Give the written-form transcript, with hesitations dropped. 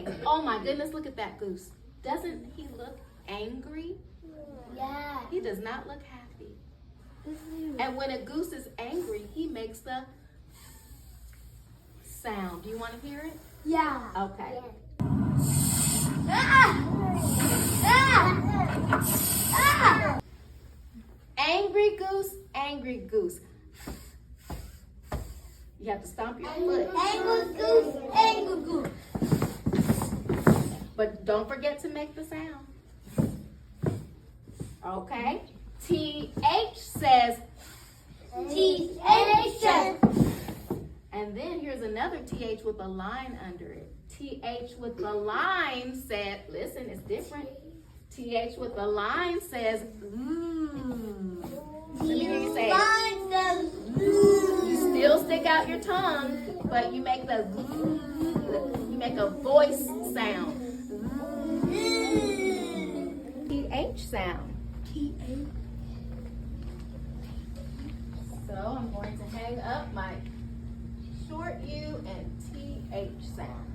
Hey, oh my goodness, look at that goose. Doesn't he look angry? Yeah. He does not look happy. And when a goose is angry, he makes the sound. Do you want to hear it? Yeah. Okay. Angry goose, angry goose. You have to stomp your foot. Angry goose, angry goose. But don't forget to make the sound. Okay? TH says, TH says, and then here's another TH with a line under it. TH with the line said, listen, it's different. TH with the line says, Let me hear you say it. line says, You still stick out your tongue, but you make a voice sound. TH sound. So I'm going to hang up my short U and TH sound.